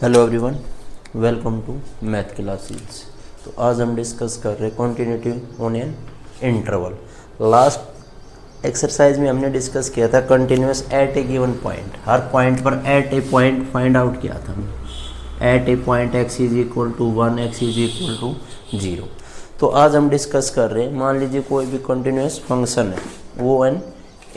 Hello everyone, welcome to math classes. तो आज हम डिस्कस कर रहे हैं continuity on an interval. Last exercise में हमने डिस्कस किया था continuous at a given point. हर पॉइंट पर at a point find out किया था हमने। At a point x is equal to 1, x is equal to 0। तो आज हम डिस्कस कर रहे हैं, मान लीजिए कोई भी कंटिन्यूस फंक्शन है, वो एन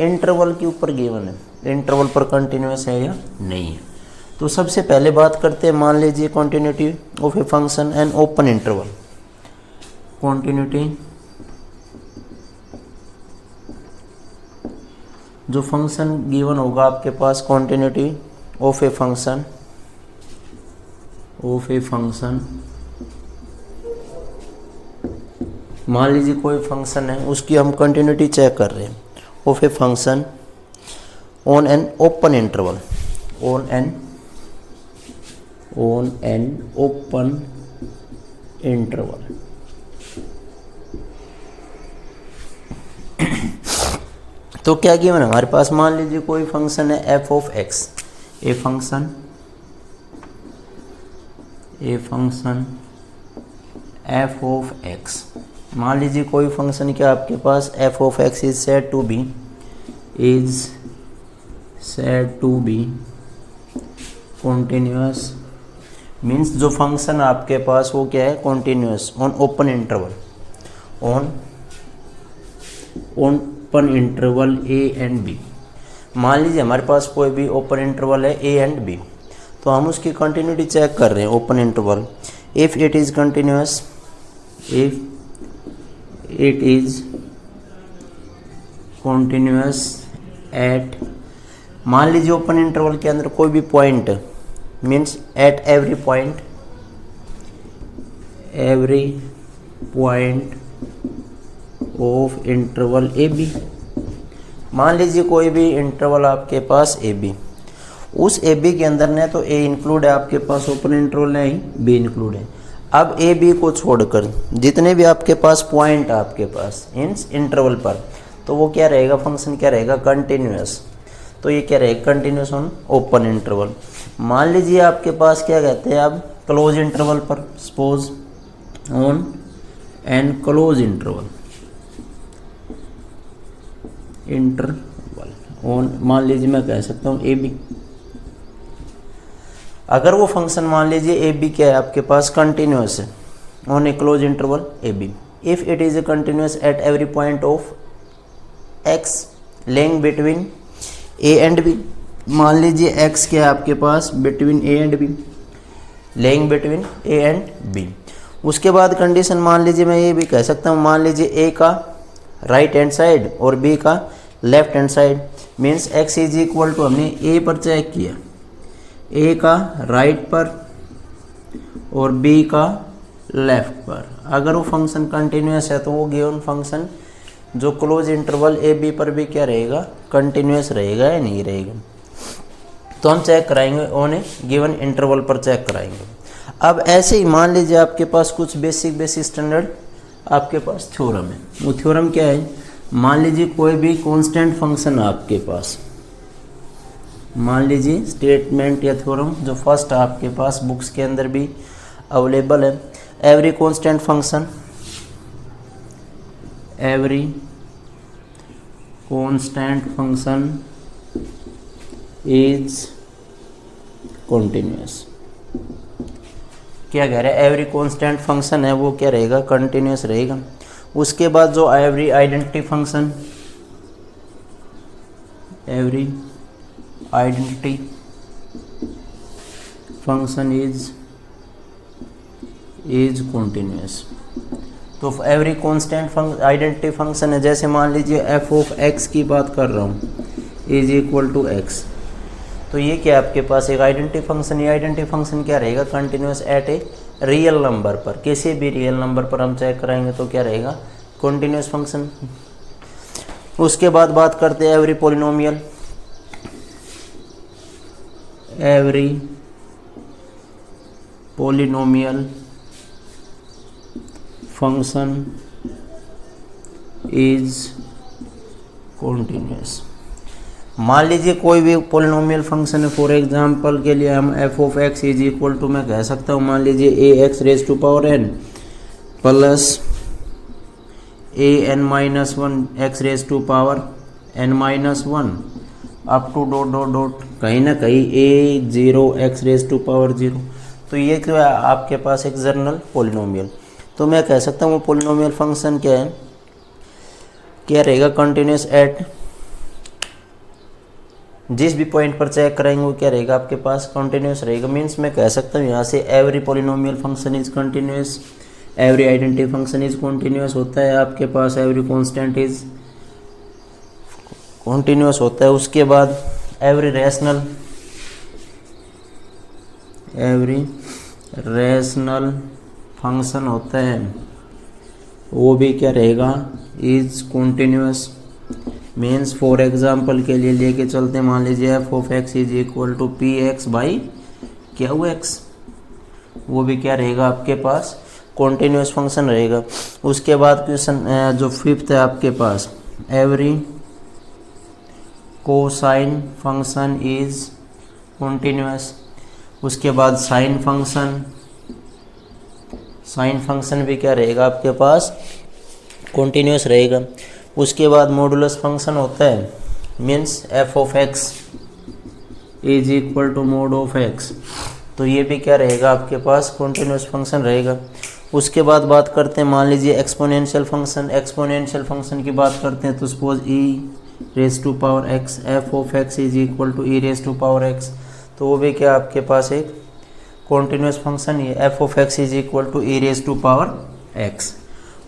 इंटरवल के ऊपर गिवन है। इंटरवल पर कंटिन्यूस है या नहीं है। तो सबसे पहले बात करते हैं, मान लीजिए continuity of a function an open interval. Continuity जो फंक्शन गिवन होगा आपके पास, कॉन्टिन्यूटी ऑफ ए फंक्शन मान लीजिए कोई फंक्शन है, उसकी हम कंटिन्यूटी चेक कर रहे हैं of a function on an open interval. on an open interval। तो क्या गिवन है हमारे पास, मान लीजिए कोई फंक्शन है f of x। A function f of x, मान लीजिए कोई फंक्शन क्या आपके पास f of x is said to be continuous. Means जो फंक्शन आपके पास वो क्या है, continuous on open interval a and B. मान लीजिए हमारे पास कोई भी ओपन इंटरवल है ए एंड बी, तो हम उसकी कंटिन्यूटी चेक कर रहे हैं open interval. If it is continuous at, मान लीजिए ओपन इंटरवल के अंदर कोई भी point, means at every point of interval A b. मान लीजिए कोई भी इंटरवल आपके पास ए बी, उस ए बी के अंदर ने तो ए इंक्लूड है आपके पास, ओपन इंटरवल नहीं बी इंक्लूड है। अब ए बी को छोड़कर जितने भी आपके पास पॉइंट आपके पास इन इंटरवल पर, तो वो क्या रहेगा, फंक्शन क्या रहेगा, कंटिन्यूअस। तो ये क्या रहेगा, कंटिन्यूअस ऑन ओपन इंटरवल। मान लीजिए आपके पास क्या कहते हैं, अब क्लोज इंटरवल पर, suppose on an close interval on, मान लीजिए मैं कह सकता हूँ ए बी। अगर वो फंक्शन मान लीजिए ए बी क्या है आपके पास, कंटिन्यूअस है on a close interval A B. If it is a continuous at every point of X lying between A and B. मान लीजिए x क्या है आपके पास, between A and B, lying between A and B. उसके बाद condition मान लीजिए मैं ये भी कह सकता हूँ, मान लीजिए a का राइट हैंड साइड और b का left hand side. Means x is equal to, हमने a पर चेक किया, a का राइट पर और b का लेफ्ट पर। अगर वो फंक्शन कंटिन्यूअस है तो वो गिवन फंक्शन जो क्लोज इंटरवल ए बी पर भी क्या रहेगा, कंटिन्यूअस रहेगा या नहीं रहेगा। तो हम चेक कराएंगे ऑन ए गिवन इंटरवल पर चेक कराएंगे। अब ऐसे ही मान लीजिए आपके पास कुछ बेसिक स्टैंडर्ड आपके पास थ्योरम है। वो थ्योरम क्या है, मान लीजिए कोई भी कांस्टेंट फंक्शन आपके पास, मान लीजिए स्टेटमेंट या थ्योरम जो फर्स्ट आपके पास बुक्स के अंदर भी अवेलेबल है। Every constant function is continuous. क्या कह रहा है, एवरी कांस्टेंट फंक्शन है वो क्या रहेगा, कंटिन्यूअस रहेगा। उसके बाद जो every identity function is continuous. तो एवरी कांस्टेंट आइडेंटिटी फंक्शन है, जैसे मान लीजिए एफ ऑफ एक्स की बात कर रहा हूँ, इज इक्वल टू एक्स। तो ये क्या आपके पास एक आइडेंटिटी फंक्शन। ये आइडेंटिटी फंक्शन क्या रहेगा, continuous at a real number पर, किसी भी रियल नंबर पर हम चेक कराएंगे तो क्या रहेगा, कंटिन्यूअस फंक्शन। उसके बाद बात करते हैं every polynomial function is continuous. मान लीजिए कोई भी पोलिनोमियल फंक्शन है, फॉर एग्जांपल के लिए हम F of x is equal to, मैं कह सकता हूँ मान लीजिए A X raise to power N plus A N minus one X raise to power N minus one up to dot dot dot कहीं ना कहीं A zero X raise to power zero. तो ये क्या है आपके पास एक जनरल पोलिनोमियल। तो मैं कह सकता हूँ वो पोलिनोमियल फंक्शन क्या है, क्या रहेगा, कंटिन्यूस एट, जिस भी पॉइंट पर चेक कराएंगे वो क्या रहेगा आपके पास, कंटिन्यूस रहेगा। मीन्स मैं कह सकता हूँ यहाँ से every polynomial function is continuous, every identity function is continuous होता है आपके पास, एवरी कांस्टेंट इज कंटिन्यूस होता है। उसके बाद एवरी रैशनल फंक्शन होता है, वो भी क्या रहेगा, is continuous. Means for example के लिए लेके चलते हैं, मान लीजिए f of x is equal to p x by q x, वो भी क्या रहेगा आपके पास, कॉन्टिन्यूस फंक्शन रहेगा। उसके बाद क्वेश्चन जो फिफ्थ है आपके पास, every cosine function is continuous. उसके बाद साइन फंक्शन भी क्या रहेगा आपके पास, कॉन्टिन्यूस रहेगा। उसके बाद मॉडुलस फंक्शन होता है, means f of x is equal to mod of x, तो ये भी क्या रहेगा आपके पास, कॉन्टिन्यूस फंक्शन रहेगा। उसके बाद बात करते हैं, मान लीजिए एक्सपोनेंशियल फंक्शन की बात करते हैं, तो suppose e raise to power x, f of x is equal to E raise to power x, तो वो भी क्या आपके पास एक कॉन्टिन्यूस फंक्शन ही है, F of x is equal to E raise to power X.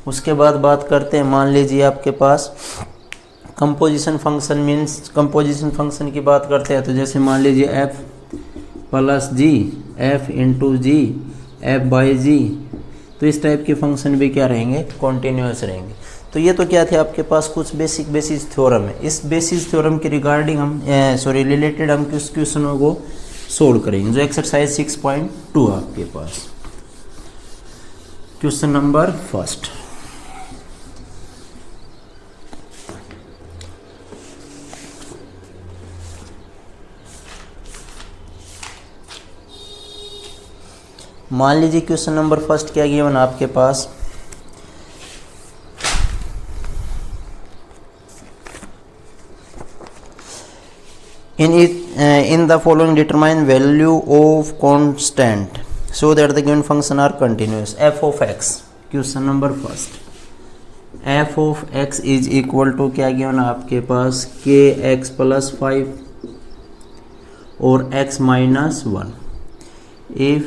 उसके बाद बात करते हैं, मान लीजिए आपके पास composition function, means composition function की बात करते हैं, तो जैसे मान लीजिए F plus G, F into G, F by G, तो इस टाइप के फंक्शन भी क्या रहेंगे, कॉन्टिन्यूस रहेंगे। तो ये तो क्या थे आपके पास कुछ बेसिस थ्योरम है। इस बेसिस थ्योरम के रिगार्डिंग हम रिलेटेड हम किस क्वेश्चनों को सोल्व करेंगे, जो एक्सरसाइज 6.2 आपके पास। क्वेश्चन नंबर फर्स्ट, मान लीजिए क्वेश्चन नंबर फर्स्ट क्या गिवन आपके पास, in the following determine value of constant so that the given function are continuous. F of x, question number first, f of x is equal to क्या given आपके पास, k x plus 5 और x minus 1 if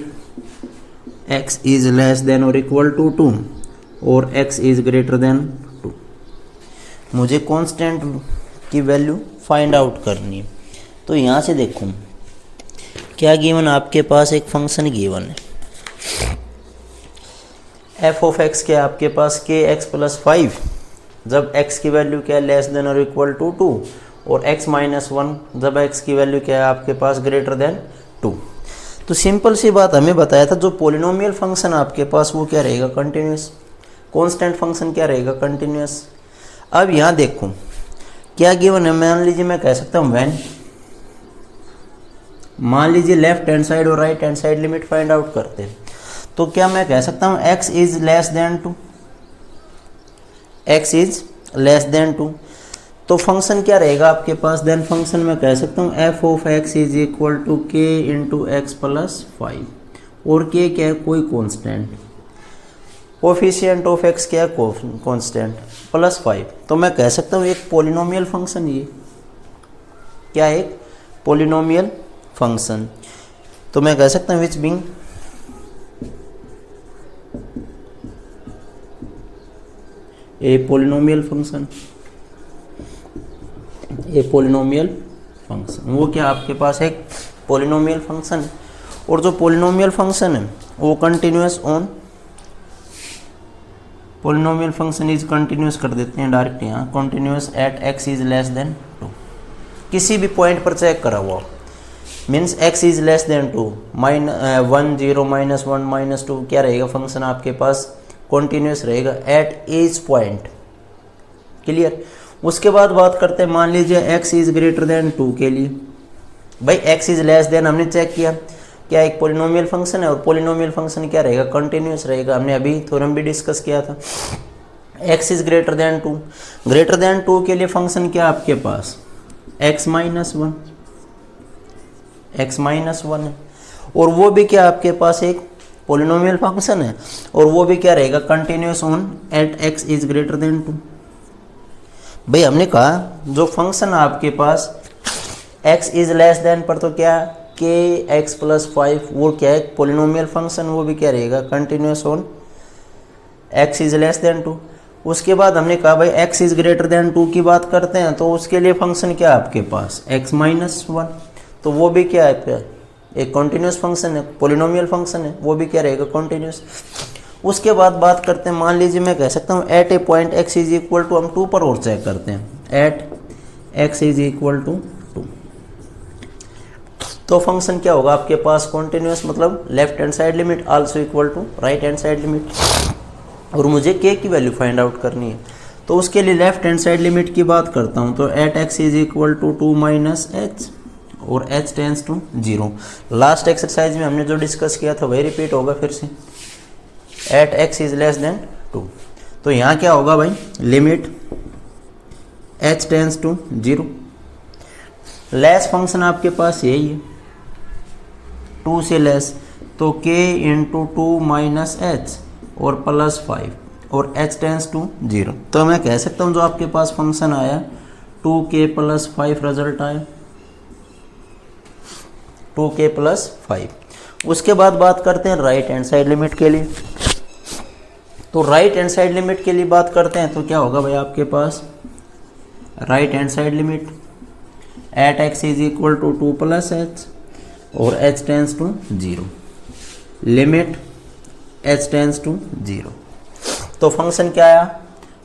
x is less than or equal to 2 और x is greater than 2। मुझे constant की value find out करनी है। तो यहाँ से देखो क्या गिवन आपके पास, एक फंक्शन गिवन है एफ ऑफ एक्स के आपके पास के एक्स प्लस 5, जब x की वैल्यू क्या है, लेस देन और इक्वल टू 2, और x माइनस 1 जब x की वैल्यू क्या है आपके पास, ग्रेटर देन 2। तो सिंपल सी बात हमें बताया था, जो पोलिनोमियल फंक्शन आपके पास वो क्या रहेगा, कंटिन्यूस, कांस्टेंट फंक्शन क्या रहेगा, कंटिन्यूस। अब यहाँ देखो क्या गिवन है, मान लीजिए मैं कह सकता हूँ व्हेन, मान लीजिए लेफ्ट हैंड साइड और right hand side limit find out करते हैं, तो क्या मैं कह सकता हूँ x is less than 2, x is less than 2, तो फंक्शन क्या रहेगा आपके पास, देन फंक्शन मैं कह सकता हूँ f of x is equal to k into x plus 5, और k क्या है, कोई कॉन्स्टेंट, कोफिशिएंट ऑफ x क्या है, कॉन्स्टेंट प्लस 5। तो मैं कह सकता हूँ एक पोलिनोमियल फंक्शन, ये क्या है, एक पोलिनोमियल फंक्शन। तो मैं कह सकता हूँ which being a polynomial function, a polynomial function, वो क्या आपके पास एक पोलिनोमियल फंक्शन है। और जो पोलिनोमियल फंक्शन है वो continuous on, polynomial function is continuous कर देते हैं डायरेक्ट यहाँ, continuous at x is less than 2, किसी भी पॉइंट पर चेक करा हुआ, means x is less than 2, 1 0 minus 1 minus 2 क्या रहेगा, फंक्शन आपके पास कॉन्टिन्यूस रहेगा एट ईच पॉइंट, क्लियर। उसके बाद बात करते हैं, मान लीजिए x इज ग्रेटर देन 2 के लिए। भाई x इज लेस देन हमने चेक किया क्या एक पोलिनोमियल फंक्शन है, और पोलिनोमियल फंक्शन क्या रहेगा, कंटिन्यूस रहेगा। हमने अभी थ्योरम भी डिस्कस किया था। x is greater than 2, greater than 2 के लिए फंक्शन क्या आपके पास x माइनस 1, x माइनस 1 है, और वो भी क्या आपके पास एक पोलिनोमियल फंक्शन है, और वो भी क्या रहेगा, continuous on at x is greater than 2। भाई हमने कहा जो फंक्शन आपके पास x इज लेस देन पर तो क्या k x प्लस 5 वो क्या है पोलिनोमियल फंक्शन, वो भी क्या रहेगा continuous on x is less than 2। उसके बाद हमने कहा भाई x इज ग्रेटर देन 2 की बात करते हैं तो उसके लिए फंक्शन क्या है आपके पास x माइनस 1, तो वो भी क्या है एक कॉन्टिन्यूस फंक्शन है, पोलिनोमियल फंक्शन है, वो भी क्या रहेगा कॉन्टिन्यूस। उसके बाद बात करते हैं, मान लीजिए मैं कह सकता हूँ at a point x is equal to, हम 2 पर और चेक करते हैं, at x is equal to 2, तो फंक्शन क्या होगा आपके पास कॉन्टिन्यूस, मतलब left hand side limit also equal to right hand side limit, और मुझे k की वैल्यू फाइंड आउट करनी है। तो उसके लिए लेफ्ट हैंड साइड लिमिट की बात करता हूँ, तो at x is equal to 2 minus h, और h tends to 0। Last exercise में हमने जो डिस्कस किया था वही रिपीट होगा फिर से, at x is less than 2। तो यहाँ क्या होगा भाई, limit h tends to 0, less function आपके पास यही है 2 से लेस, तो k इंटू 2 माइनस एच और प्लस 5 और h टेंस टू 0। तो मैं कह सकता हूँ जो आपके पास फंक्शन आया 2k प्लस 5 रिजल्ट आया 2k प्लस 5। उसके बाद बात करते हैं राइट हैंड साइड लिमिट के लिए। तो राइट हैंड साइड लिमिट के लिए बात करते हैं तो क्या होगा भाई आपके पास right hand side limit at x is equal to 2 plus H और h tends to 0, limit h tends to 0। तो फंक्शन क्या आया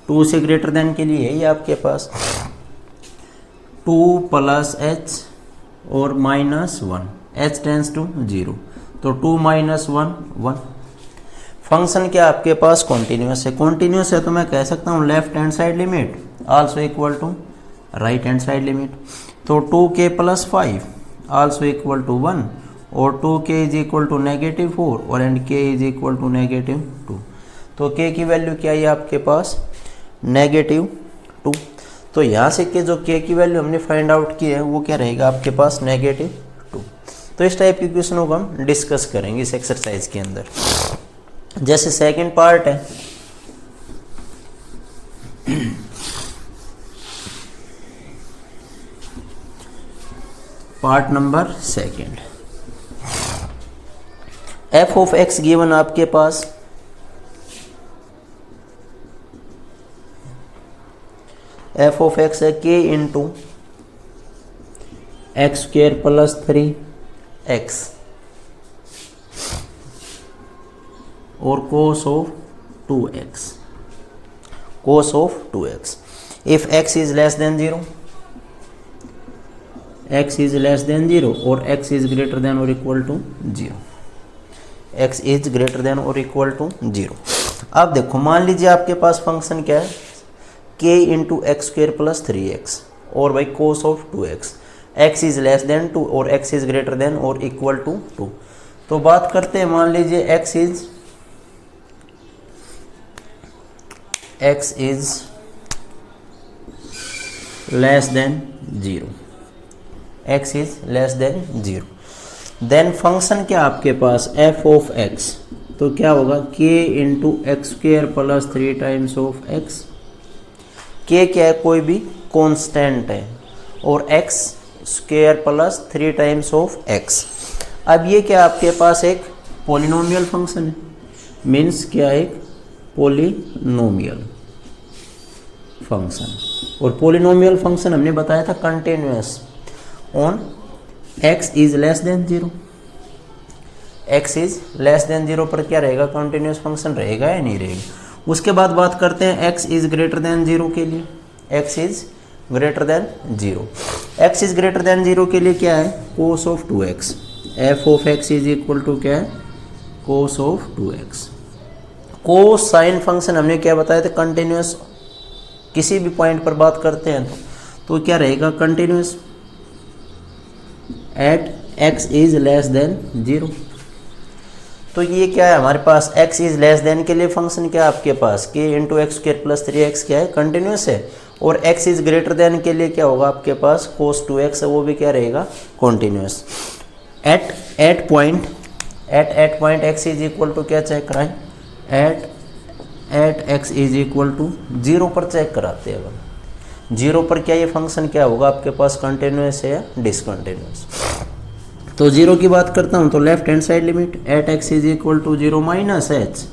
2 से ग्रेटर देन के लिए यही आपके पास 2 प्लस एच और माइनस 1, h टेंस टू 0, तो 2 माइनस 1 1। फंक्शन क्या आपके पास कॉन्टिन्यूस है, कॉन्टिन्यूस है तो मैं कह सकता हूँ left hand side limit also equal to right hand side limit, तो 2k plus 5 also equal to 1, और 2k is equal to negative 4 और and k is equal to negative 2। तो k की वैल्यू क्या है आपके पास नेगेटिव 2। तो यहाँ से के जो k की वैल्यू हमने फाइंड आउट की है वो क्या रहेगा आपके पास नेगेटिव 2। तो इस टाइप के क्वेश्चनों को हम डिस्कस करेंगे इस एक्सरसाइज के अंदर। जैसे सेकंड पार्ट है, part number second, f of x given आपके पास f ऑफ x है k into x square plus 3x और cos of 2x, cos of 2x। If x is less than 0, x is less than 0 और x is greater than और equal to 0, x is greater than और equal to 0। अब देखो मान लीजिए आपके पास function क्या है k into x square plus 3x और भाई cos of 2x, x is less than 2 और x इज ग्रेटर देन और इक्वल टू 2। तो बात करते हैं, मान लीजिए x is less than 0, x is less than 0, then function क्या आपके पास f ऑफ x, तो क्या होगा k into x square plus 3 times of x। k क्या है कोई भी कांस्टेंट है और x square plus 3 times of x। अब ये क्या आपके पास एक पॉलिनोमियल फंक्शन है, मीन्स क्या एक पॉलिनोमियल फंक्शन, और पॉलिनोमियल फंक्शन हमने बताया था continuous on x is less than 0, x is less than 0 पर क्या रहेगा कंटिन्यूअस फंक्शन रहेगा या नहीं रहेगा। उसके बाद बात करते हैं x इज ग्रेटर देन 0 के लिए, x is greater than 0, x is greater than 0 के लिए क्या है cos of 2x, f of x is equal to क्या है cos of 2x। Cosine function हमने क्या बताया था कंटिन्यूअस किसी भी पॉइंट पर बात करते हैं तो क्या रहेगा, continuous at x is less than 0। तो ये क्या है हमारे पास, x इज लेस देन के लिए फंक्शन क्या है आपके पास, k into x square plus 3x क्या है, कंटिन्यूस है। और x इज ग्रेटर देन के लिए क्या होगा आपके पास, cos 2x है, वो भी क्या रहेगा, continuous. At point x is equal to क्या चेक कराएं, at x is equal to 0 पर चेक कराते हैं अब। 0 पर क्या ये फंक्शन क्या होगा आपके पास, कंटिन्यूस है या डिसकंटिन्यूस। तो 0 की बात करता हूँ तो left hand side limit at x is equal to 0 minus h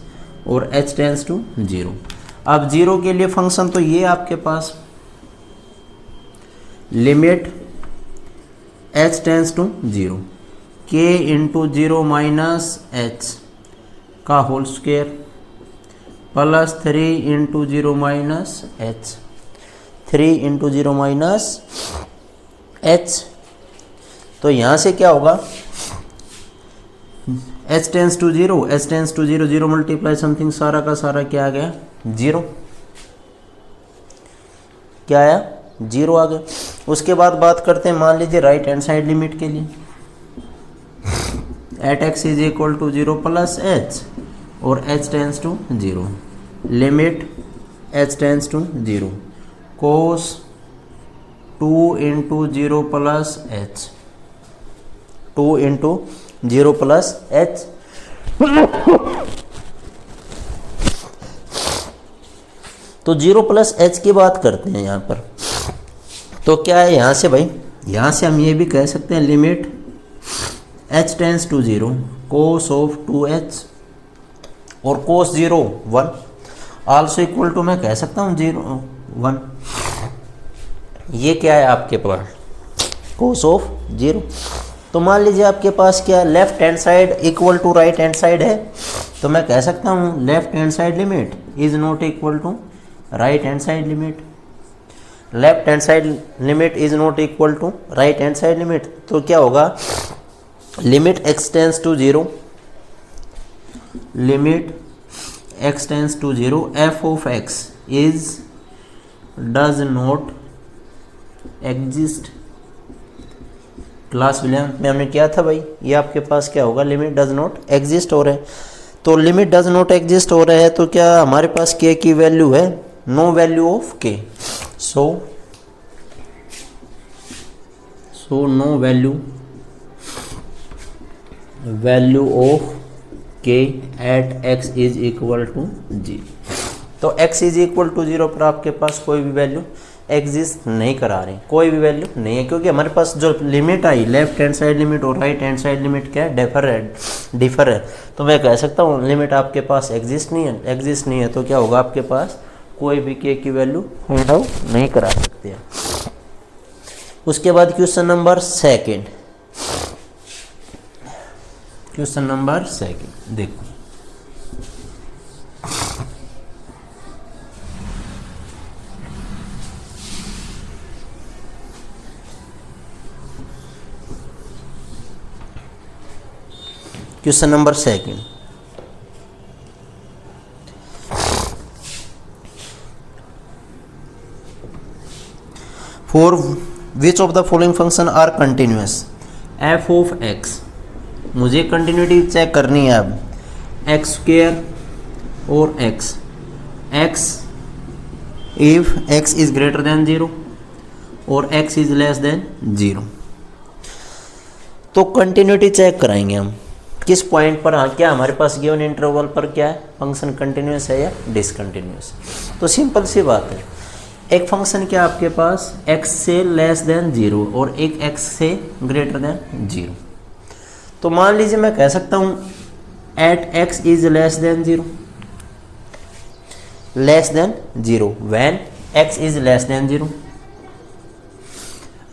और h टेंस टू 0। अब 0 के लिए फंक्शन तो ये आपके पास limit h tends to 0 k into 0 minus h का whole square plus 3 into 0 minus h, 3 into 0 minus h। तो यहाँ से क्या होगा, h tends to 0, h tends to 0, 0 multiply something, सारा का सारा क्या आ गया, 0। क्या आया, 0 आ गया। उसके बाद बात करते हैं, मान लीजिए राइट हैंड साइड लिमिट के लिए, at x is equal to 0 plus h और h tends to 0, limit h tends to 0 cos 2 into 0 plus h, 2 into 0 plus h। तो 0 प्लस h की बात करते हैं यहाँ पर, तो क्या है यहाँ से भाई, यहाँ से हम ये भी कह सकते हैं limit h tends to 0 cos of 2h और कोस 0 1 आल्सो इक्वल टू, मैं कह सकता हूँ 0 1। ये क्या है आपके पास, कोस ऑफ 0। तो मान लीजिए आपके पास क्या, left hand side equal to right hand side है, तो मैं कह सकता हूँ left hand side limit is not equal to right hand side limit, left hand side limit is not equal to right hand side limit. तो क्या होगा, limit x tends to 0, limit x tends to 0 f of x is does not exist. Class 11 में हमने क्या था भाई, ये आपके पास क्या होगा, लिमिट डज नॉट एग्जिस्ट हो रहा है। तो लिमिट डज नॉट एग्जिस्ट हो रहा है, तो क्या हमारे पास k की वैल्यू है, no value of k, so no value of k at x is equal to 0। तो x इज इक्वल टू 0 पर आपके पास कोई भी वैल्यू एग्जिस्ट नहीं करा रही, कोई भी वैल्यू नहीं है, क्योंकि हमारे पास जो limit I left hand side limit और राइट हैंड साइड लिमिट क्या है, डिफर है। तो मैं कह सकता हूँ लिमिट आपके पास एग्जिस्ट नहीं है, तो क्या होगा आपके पास कोई भी k की वैल्यू फाइंड आउट नहीं करा सकते हैं। उसके बाद question number second, question number second देखो, question number second, for which of the following function are continuous, f of x, मुझे कंटिन्यूटी चेक करनी है अब, एक्स स्क्वेयर और x if x is greater than 0 और x इज लेस देन 0। तो continuity check कराएंगे हम किस पॉइंट पर, क्या हमारे पास गिवन इंटरवल पर क्या है, फंक्शन कंटिन्यूअस है या डिसकंटिन्यूअस। तो सिंपल सी बात है, एक फंक्शन क्या आपके पास x से लेस देन 0 और एक x से ग्रेटर देन 0। तो मान लीजिए मैं कह सकता हूं at x is less than 0 when x is less than 0।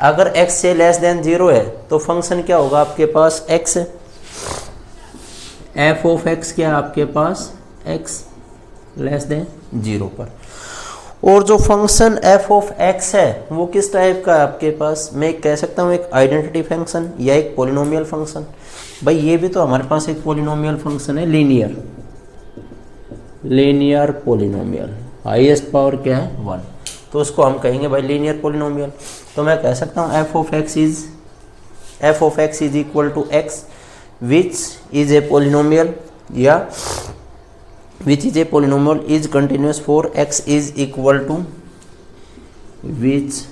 अगर x से लेस देन 0 है तो फंक्शन क्या होगा आपके पास, x f ऑफ x क्या है आपके पास, x लेस देन 0 पर। और जो फंक्शन f ऑफ x है वो किस टाइप का है आपके पास, मैं कह सकता हूँ एक आइडेंटिटी फंक्शन या एक पॉलिनोमियल फंक्शन। भाई ये भी तो हमारे पास एक पॉलिनोमियल फंक्शन है, लीनियर पॉलिनोमियल, हाईएस्ट पावर क्या है 1। तो उसको हम कहेंगे भाई लीनियर पोलिनोमियल। तो मैं कह सकता हूँ F of x is equal to X which is a polynomial या which is a polynomial is continuous for X is equal to which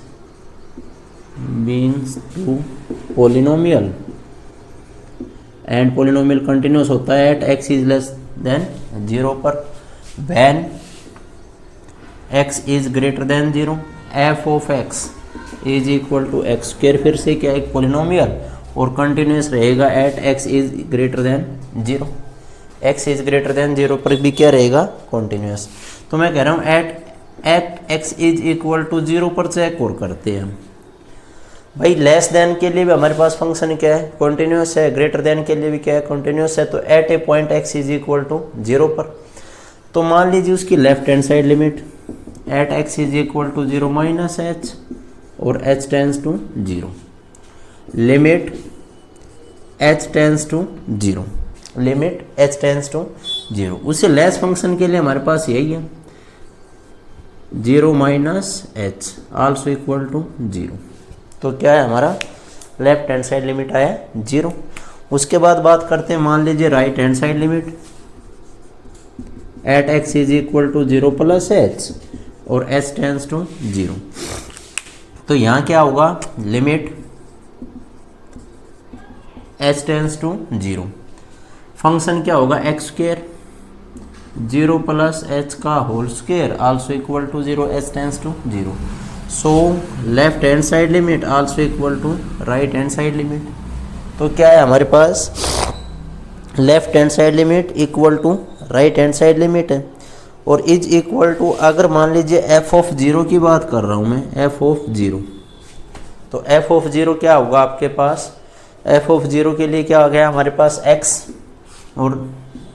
means to polynomial and polynomial continuous होता है at x is less than 0 पर। When x is greater than 0 F of x is equal to X square, फिर से क्या एक polynomial और continuous रहेगा at x is greater than 0। x is greater than 0 पर भी क्या रहेगा कंटिन्यूस। तो मैं कह रहा हूँ at x is equal to 0 पर चेक और करते हैं हम भाई। लेस देन के लिए भी हमारे पास फंक्शन क्या है कंटिन्यूस है, ग्रेटर देन के लिए भी क्या है कंटिन्यूस है। तो at a point x is equal to 0 पर तो मान लीजिए उसकी left hand side limit at x is equal to 0 minus h और h tends to 0, limit h tends to 0, limit h tends to 0। उससे लेस फंक्शन के लिए हमारे पास यही है 0 minus h also equal to 0। तो क्या है हमारा लेफ्ट हैंड साइड लिमिट आया 0। उसके बाद बात करते हैं मान लीजिए right hand side limit at x is equal to 0 plus H और h टेंस टू 0। तो यहाँ क्या होगा limit h tends to 0, function क्या होगा एक्स स्क्वायर 0 प्लस एच का whole square also equal to 0, h tends to 0। So left hand side limit also equal to right hand side limit. तो क्या है हमारे पास left hand side limit equal to right hand side limit है और is equal to, अगर मान लीजिए एफ ऑफ 0 की बात कर रहा हूँ मैं, एफ ऑफ 0, तो एफ ऑफ 0 क्या होगा आपके पास, एफ ऑफ 0 के लिए क्या आ गया हमारे पास x और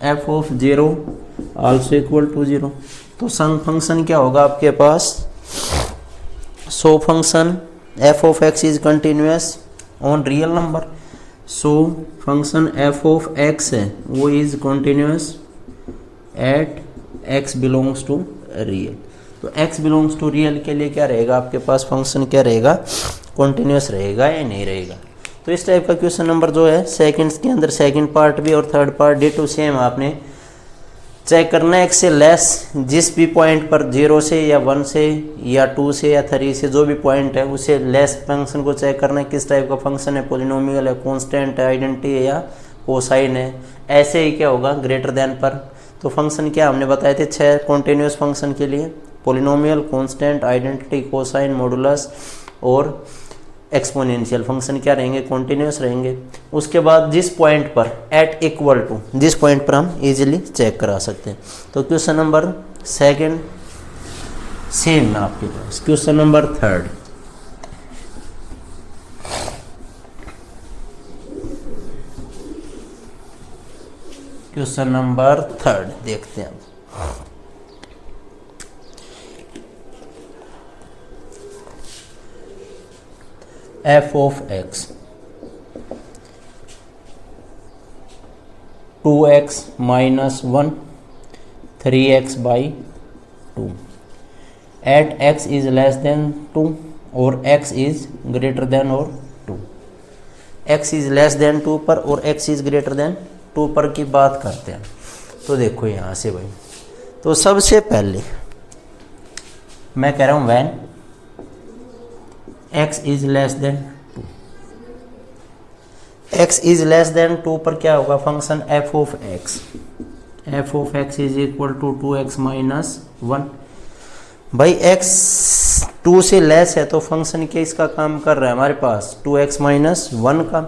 F of 0 also equal to 0। तो फंक्शन क्या होगा आपके पास, so function F of x is continuous on real number. So function F of x है वो is continuous at x belongs to real. तो x बिलोंग्स टू रियल के लिए क्या रहेगा आपके पास फंक्शन क्या रहेगा कंटिन्यूस रहेगा या नहीं रहेगा। तो इस टाइप का क्वेश्चन नंबर जो है सेकंड्स के अंदर सेकंड पार्ट भी और third part ditto same आपने चेक करना है। x से लेस जिस भी पॉइंट पर 0 से या 1 से या 2 से या 3 से जो भी पॉइंट है उसे लेस फंक्शन को चेक करना है किस टाइप का फंक्शन है, पोलिनोमियल है, कांस्टेंट है, आइडेंटिटी है या कोसाइन है। ऐसे ही क्या होगा ग्रेटर देन पर, तो फंक्शन क्या हमने बताए थे 6 कॉन्टिन्यूस फंक्शन के लिए, polynomial, constant, identity, cosine, modulus और एक्सपोनेंशियल फंक्शन क्या रहेंगे कॉन्टिन्यूस रहेंगे। उसके बाद जिस पॉइंट पर एट इक्वल टू जिस पॉइंट पर हम इजीली चेक करा सकते हैं। तो क्वेश्चन नंबर सेकंड सेम है आपके पास। Question number third, question number third देखते हैं। F of X 2x minus 1 3x by 2 at x is less than 2 और x इज ग्रेटर देन और 2। x इज लेस देन 2 पर और x इज ग्रेटर देन 2 पर की बात करते हैं। तो देखो यहाँ से भाई, तो सबसे पहले मैं कह रहा हूँ when x is less than 2, x is less than 2 पर क्या होगा function f of x is equal to 2x minus 1। भाई x 2 से लेस है तो फंक्शन क्या इसका काम कर रहा है हमारे पास 2x माइनस 1 का,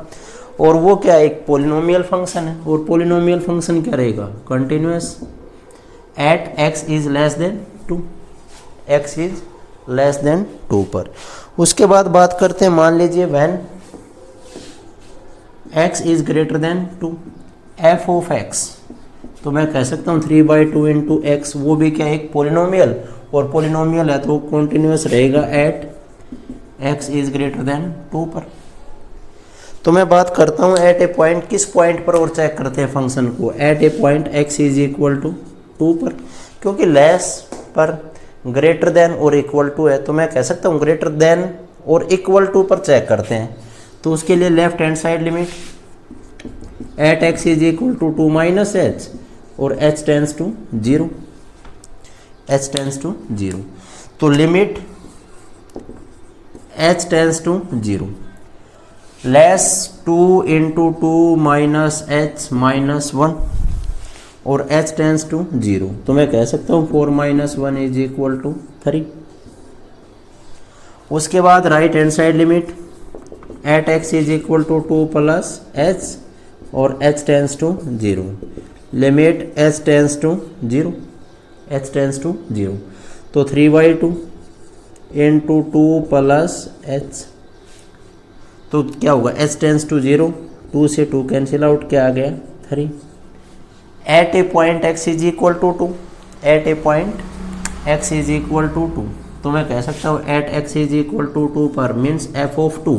और वो क्या एक पोलिनोमियल फंक्शन है और पोलिनोमियल फंक्शन क्या रहेगा continuous at x is less than 2, x is less than 2 पर। उसके बाद बात करते हैं मान लीजिए when x is greater than 2 f of x, तो मैं कह सकता हूँ 3/2 इंटू एक्स, वो भी क्या एक पोलिनोमियल और पोलिनोमियल है तो कॉन्टिन्यूस रहेगा at x is greater than 2 पर। तो मैं बात करता हूँ एट ए पॉइंट, किस पॉइंट पर और चेक करते हैं फंक्शन को, at a point x is equal to 2 पर, क्योंकि लेस पर ग्रेटर देन और इक्वल टू है, तो मैं कह सकता हूँ ग्रेटर देन और इक्वल टू पर चेक करते हैं। तो उसके लिए left hand side limit at x is equal to 2 minus h और h tends to 0, h tends to 0। तो limit h tends to 0 less 2 into 2 minus h minus 1 और एच टेंस टू 0। तो मैं कह सकता हूँ 4 माइनस 1 इज इक्वल टू 3। उसके बाद right hand side limit at x is equal to 2 plus H और h tends to 0, limit h tends to 0, h tends to 0। तो 3/2 इंटू 2 प्लस एच, तो क्या होगा एच टेंस टू 0, 2 से 2 cancel out, क्या आ गया 3। At a point x is equal to 2, at a point x is equal to 2, तो मैं कह सकता हूँ at x is equal to 2 पर मीन्स एफ ऑफ 2,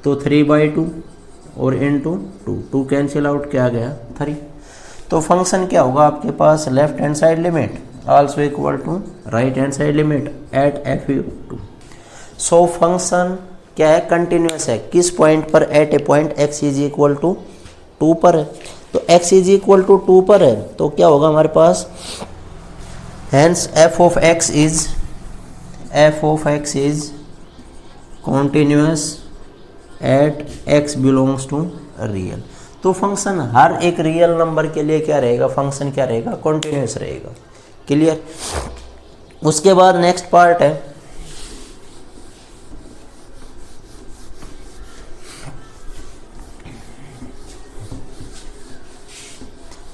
तो 3/2 और इंटू 2 कैंसिल आउट, क्या आ गया 3। तो फंक्शन क्या होगा आपके पास, left hand side limit also equal to right hand side limit at f of 2। So function क्या है, कंटिन्यूस है। किस पॉइंट पर, at a point x is equal to 2 पर है। तो x इज इक्वल टू 2 पर है, तो क्या होगा हमारे पास, hence f of x is continuous at x belongs to real. तो फंक्शन हर एक रियल नंबर के लिए क्या रहेगा, फंक्शन क्या रहेगा, कॉन्टिन्यूस रहेगा। क्लियर। उसके बाद नेक्स्ट पार्ट है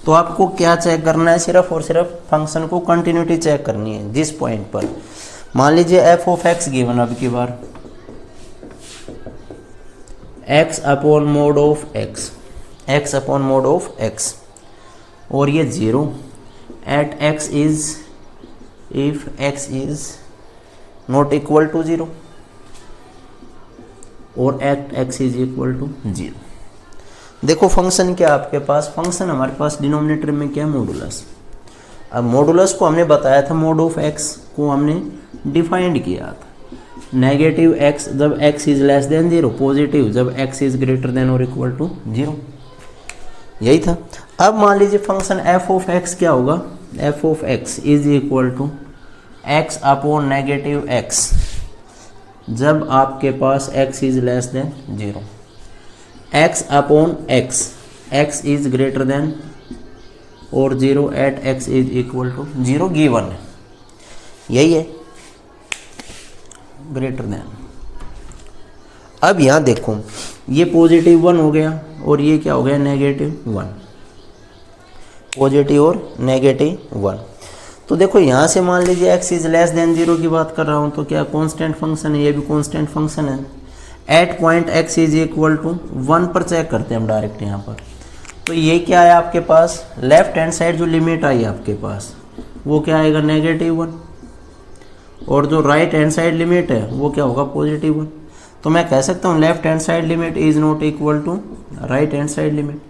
तो आपको क्या चेक करना है, सिर्फ और सिर्फ फंक्शन को कंटिन्यूटी चेक करनी है। जिस पॉइंट पर मान लीजिए एफ ऑफ एक्स गिवन, अब की बार x upon mod of x, x upon mod of x, और ये 0 at x is, if x is not equal to 0 और at x is equal to 0। देखो फंक्शन क्या आपके पास, फंक्शन हमारे पास डिनोमिनेटर में क्या है, मॉडुलस। अब मॉडुलस को हमने बताया था, मोड ऑफ एक्स को हमने डिफाइंड किया था, नेगेटिव एक्स जब x is less than 0, positive जब एक्स इज ग्रेटर देन और इक्वल टू 0, यही था। अब मान लीजिए फंक्शन एफ ऑफ एक्स क्या होगा, f of x is equal to x upon negative x जब आपके पास x is less than 0, x upon x, x is greater than और 0 at x is equal to 0 given है, यही है, greater than. अब यहां देखो ये पॉजिटिव 1 हो गया और ये क्या हो गया, नेगेटिव 1, पॉजिटिव और नेगेटिव 1। तो देखो यहां से मान लीजिए x इज लेस देन 0 की बात कर रहा हूं, तो क्या कांस्टेंट फंक्शन है, ये भी कांस्टेंट फंक्शन है। At point x is equal to 1 पर चेक करते हैं हम डायरेक्ट यहाँ पर। तो ये क्या है आपके पास, लेफ्ट हैंड साइड जो लिमिट आई आपके पास वो क्या आएगा, नेगेटिव 1, और जो राइट हैंड साइड लिमिट है वो क्या होगा, पॉजिटिव 1। तो मैं कह सकता हूँ left hand side limit is not equal to right hand side limit.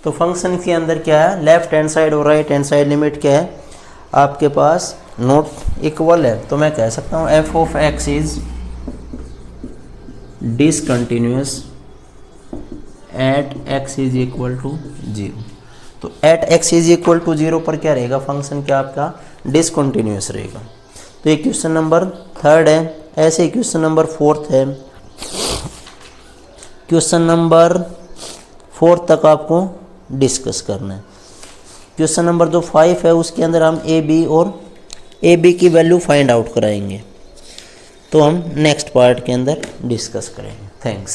तो फंक्शन के अंदर क्या है, लेफ्ट हैंड साइड और राइट हैंड साइड लिमिट क्या है आपके पास, नॉट इक्वल है। तो मैं कह सकता हूँ F of x is discontinuous at x is equal to 0। तो at x is equal to 0 पर क्या रहेगा, फंक्शन क्या आपका डिसकंटिन्यूअस रहेगा। तो ये क्वेश्चन नंबर 3 है। ऐसे ही क्वेश्चन नंबर 4 है, क्वेश्चन नंबर 4 तक आपको डिस्कस करना है। क्वेश्चन नंबर जो 5 है उसके अंदर हम ए बी और ए बी की वैल्यू फाइंड आउट कराएंगे, तो हम नेक्स्ट पार्ट के अंदर डिस्कस करेंगे। थैंक्स।